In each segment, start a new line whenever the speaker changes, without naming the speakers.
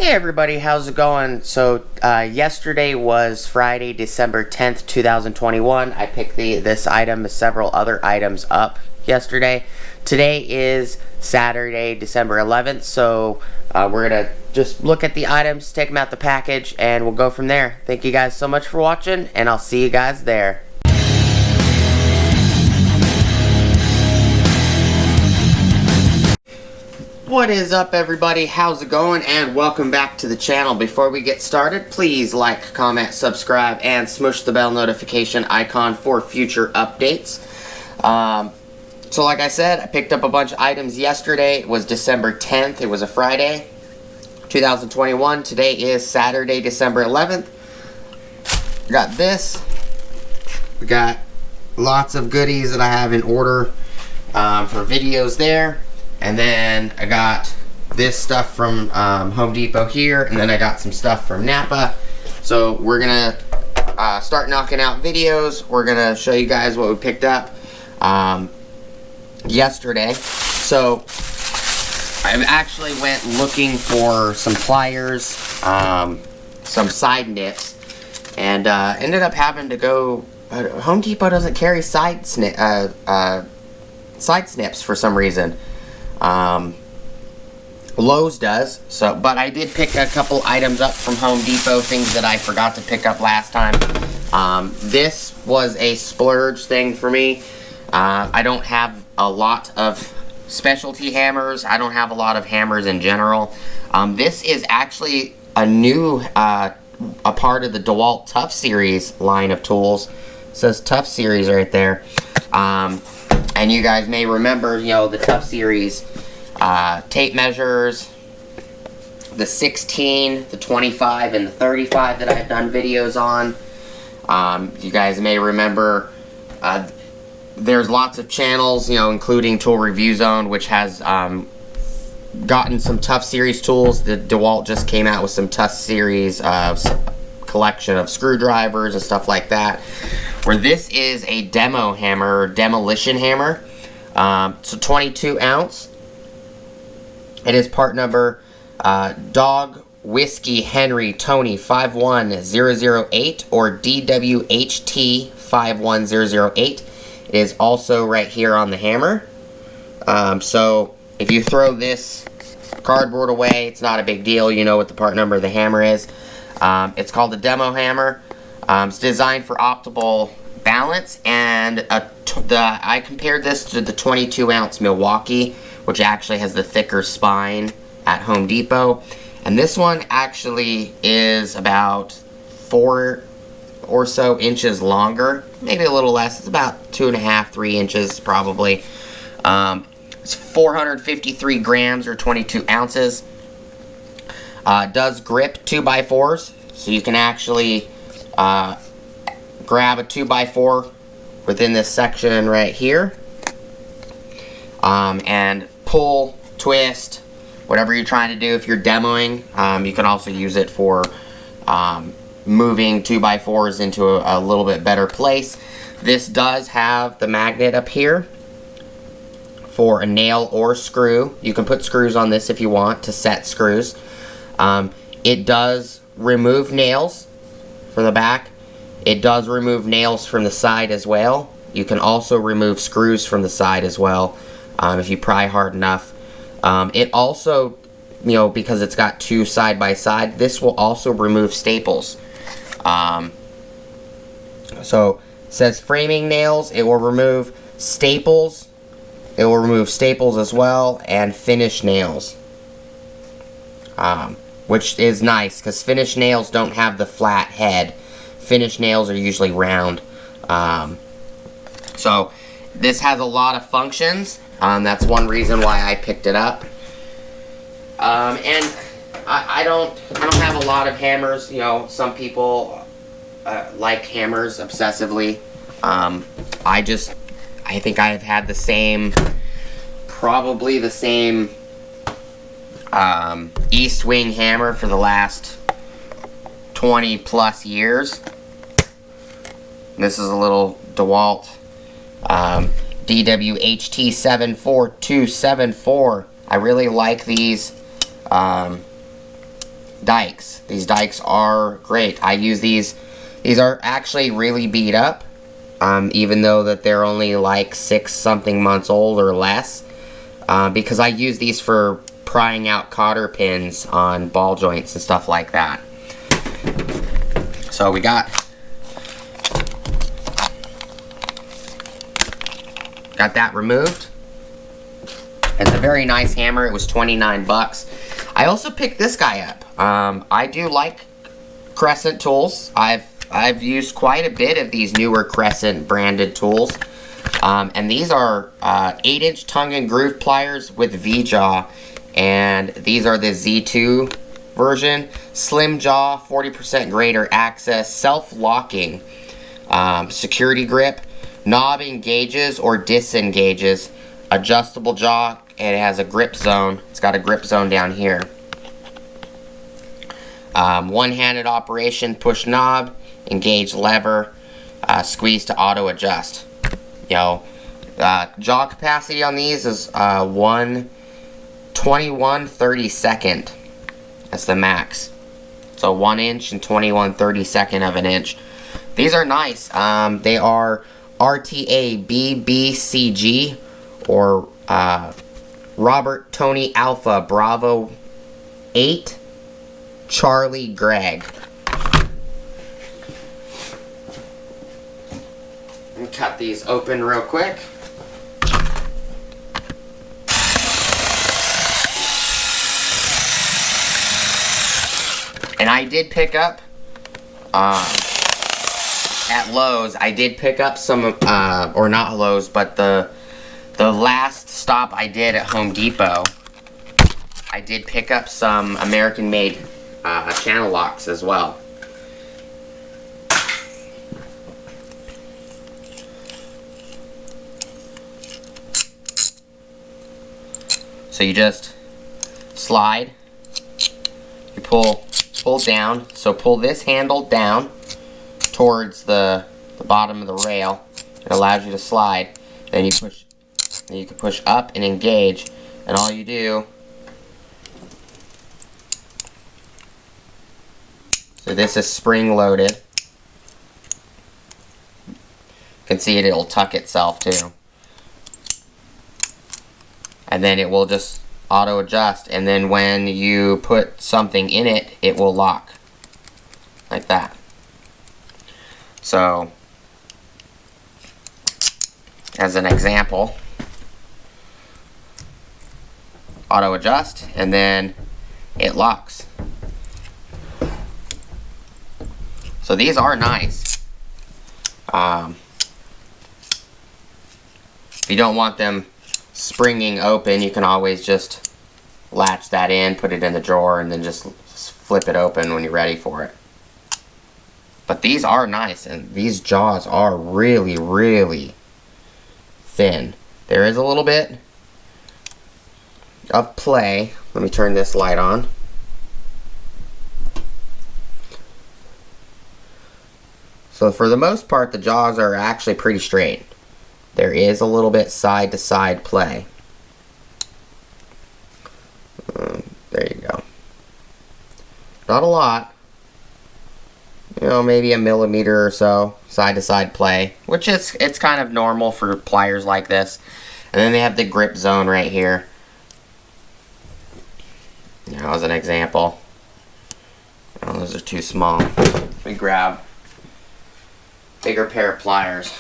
Hey everybody, how's it going? So yesterday was Friday, December 10th, 2021. I picked this item and several other items up yesterday. Today is Saturday, December 11th, so we're going to just look at the items, take them out the package, and we'll go from there. Thank you guys so much for watching, and I'll see you guys there. What is up everybody, how's it going, and welcome back to the channel. Before we get started, please like, comment, subscribe, and smush the bell notification icon for future updates. So like I said, I picked up a bunch of items yesterday. It was December 10th, it was a Friday, 2021. Today is Saturday, December 11th. We got this. We got lots of goodies that I have in order for videos there. And then I got this stuff from Home Depot here, and then I got some stuff from Napa. So we're gonna start knocking out videos. We're gonna show you guys what we picked up yesterday. So I actually went looking for some pliers, some side nips, and ended up having to go. Home Depot doesn't carry side snips for some reason. Lowe's does, but I did pick a couple items up from Home Depot, things that I forgot to pick up last time. This was a splurge thing for me. I don't have a lot of specialty hammers. I don't have a lot of hammers in general. This is actually a new, a part of the Dewalt ToughSeries line of tools. It says ToughSeries right there. And you guys may remember, you know, the ToughSeries tape measures, the 16, the 25, and the 35 that I've done videos on. You guys may remember there's lots of channels, you know, including Tool Review Zone, which has gotten some ToughSeries tools. The Dewalt just came out with some ToughSeries collection of screwdrivers and stuff like that. Where this is a demo hammer, or demolition hammer. It's a 22 ounce. It is part number Dog Whiskey Henry Tony 51008 or DWHT 51008. It is also right here on the hammer. So if you throw this cardboard away, it's not a big deal. You know what the part number of the hammer is. It's called a demo hammer. It's designed for optimal balance, and I compared this to the 22 ounce Milwaukee, which actually has the thicker spine at Home Depot, and this one actually is about 4 or so inches longer, maybe a little less. It's about 2.5, 3 inches probably. It's 453 grams or 22 ounces. Does grip 2x4s, so you can actually grab a 2x4 within this section right here, and pull, twist, whatever you're trying to do. If you're demoing, you can also use it for moving 2x4s into a little bit better place. This does have the magnet up here for a nail or screw. You can put screws on this if you want to set screws. It does remove nails from the back. It does remove nails from the side as well. You can also remove screws from the side as well if you pry hard enough. It also, you know, because it's got two side by side, this will also remove staples. So it says framing nails. It will remove staples. It will remove staples as well, and finish nails. Which is nice, because finished nails don't have the flat head. Finished nails are usually round. So this has a lot of functions. That's one reason why I picked it up. And I don't have a lot of hammers. You know, some people like hammers obsessively. I think I've had the same, probably the same East Wing hammer for the last 20 plus years. This is a little Dewalt DWHT 74274. I really like these dikes. These dikes are great. I use these. These are actually really beat up, even though that they're only like 6-something months old or less, because I use these for prying out cotter pins on ball joints and stuff like that. So we got that removed. It's a very nice hammer. It was 29 bucks. I also picked this guy up. I do like Crescent tools. I've used quite a bit of these newer Crescent branded tools. And these are 8-inch tongue and groove pliers with V-jaw. And these are the Z2 version. Slim jaw, 40% greater access, self-locking, security grip, knob engages or disengages, adjustable jaw, and it has a grip zone. It's got a grip zone down here. One-handed operation, push knob, engage lever, squeeze to auto adjust. You know, jaw capacity on these is 21/32. That's the max. So 1 inch and 21/32 of an inch. These are nice. They are RTA BBCG or Robert Tony Alpha Bravo 8 Charlie Greg. Let me cut these open real quick. And I did pick up, at Lowe's, I did pick up some, or not Lowe's, but the last stop I did at Home Depot, I did pick up some American-made channel locks as well. So you just slide, you pull down, so pull this handle down towards the bottom of the rail. It allows you to slide. Then you push, then you can push up and engage, and all you do, so this is spring loaded. You can see it'll tuck itself too. And then it will just auto adjust, and then when you put something in it, it will lock like that. So as an example, auto adjust, and then it locks. So these are nice. If you don't want them springing open, you can always just latch that in, put it in the drawer, and then just flip it open when you're ready for it. But these are nice, and these jaws are really, really thin. There is a little bit of play. Let me turn this light on. So for the most part, the jaws are actually pretty straight. There is a little bit side to side play. There you go. Not a lot. You know, maybe a millimeter or so side to side play, which it's kind of normal for pliers like this. And then they have the grip zone right here. Now, as an example. Oh, those are too small. Let me grab a bigger pair of pliers.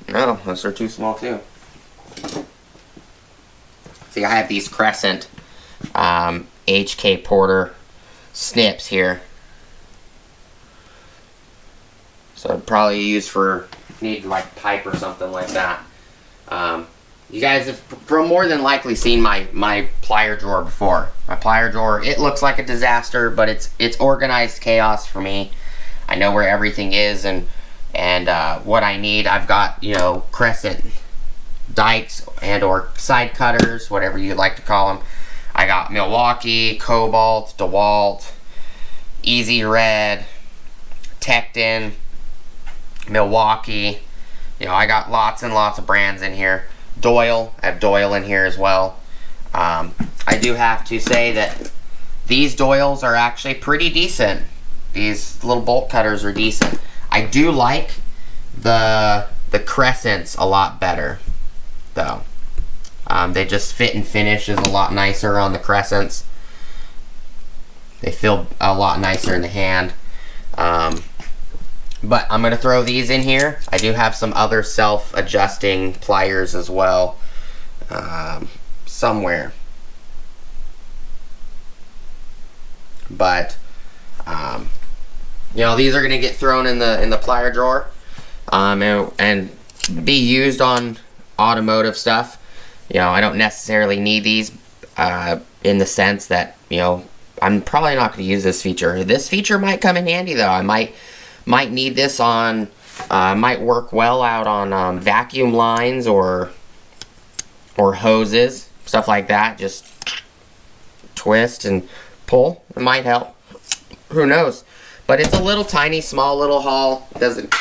No, those are too small too. See, I have these Crescent HK Porter snips here. So I'd probably use for, need like pipe or something like that. You guys have more than likely seen my plier drawer before. My plier drawer, it looks like a disaster, but it's organized chaos for me. I know where everything is and what I need. I've got, you know, Crescent dikes and or side cutters, whatever you like to call them. I got Milwaukee, Cobalt, Dewalt, Easy Red, Tecton, Milwaukee. You know, I got lots and lots of brands in here. Doyle, I have Doyle in here as well. I do have to say that these doils are actually pretty decent. These little bolt cutters are decent. I do like the Crescents a lot better, though. They just fit and finish is a lot nicer on the Crescents. They feel a lot nicer in the hand. But I'm going to throw these in here. I do have some other self-adjusting pliers as well, somewhere. But you know, these are going to get thrown in the plier drawer, and be used on automotive stuff. You know, I don't necessarily need these in the sense that, you know, I'm probably not going to use this feature. This feature might come in handy though. I might need this on, might work well out on vacuum lines or hoses, stuff like that. Just twist and pull. It might help. Who knows? But it's a little tiny, small little haul. It doesn't,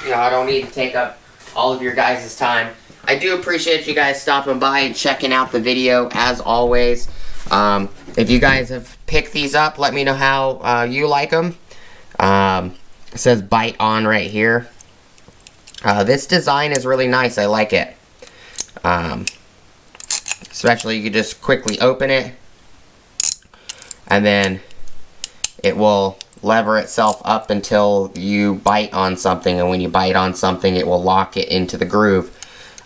you know, I don't need to take up all of your guys' time. I do appreciate you guys stopping by and checking out the video, as always. If you guys have picked these up, let me know how you like them. It says bite on right here. This design is really nice. I like it. Especially you can just quickly open it, and then it will lever itself up until you bite on something, and when you bite on something it will lock it into the groove.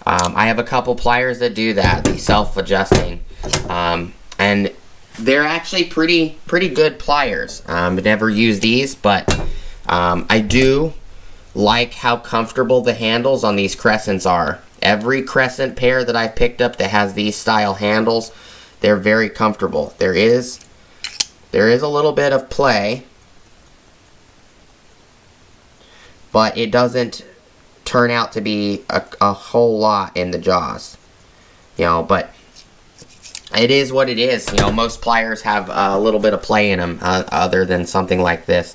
I have a couple pliers that do that, the self-adjusting, and they're actually pretty good pliers. I've never used these, but I do like how comfortable the handles on these Crescents are. Every Crescent pair that I've picked up that has these style handles, they're very comfortable. There is a little bit of play, but it doesn't turn out to be a whole lot in the jaws. You know, but it is what it is. You know, most pliers have a little bit of play in them, other than something like this.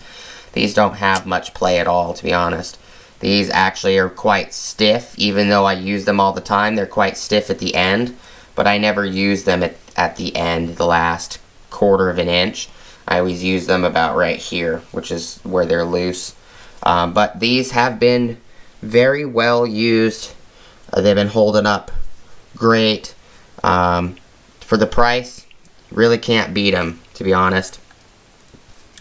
These don't have much play at all, to be honest. These actually are quite stiff, even though I use them all the time. They're quite stiff at the end, but I never use them at the end, the last quarter of an inch. I always use them about right here, which is where they're loose. But these have been very well used. They've been holding up great. For the price, really can't beat them, to be honest.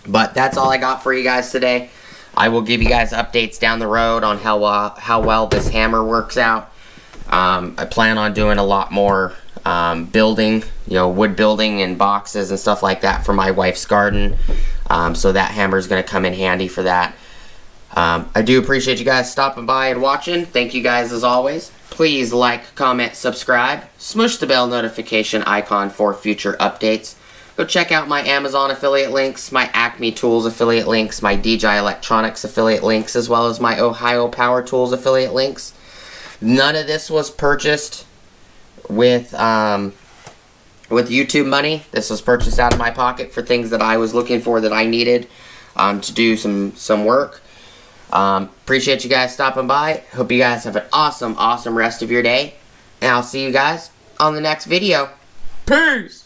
But that's all I got for you guys today. I will give you guys updates down the road on how well this hammer works out. I plan on doing a lot more building, you know, wood building and boxes and stuff like that for my wife's garden. So that hammer is going to come in handy for that. I do appreciate you guys stopping by and watching. Thank you guys as always. Please like, comment, subscribe. Smush the bell notification icon for future updates. Go check out my Amazon affiliate links, my Acme Tools affiliate links, my DJI Electronics affiliate links, as well as my Ohio Power Tools affiliate links. None of this was purchased with YouTube money. This was purchased out of my pocket for things that I was looking for, that I needed to do some work. Appreciate you guys stopping by. Hope you guys have an awesome rest of your day. And I'll see you guys on the next video. Peace!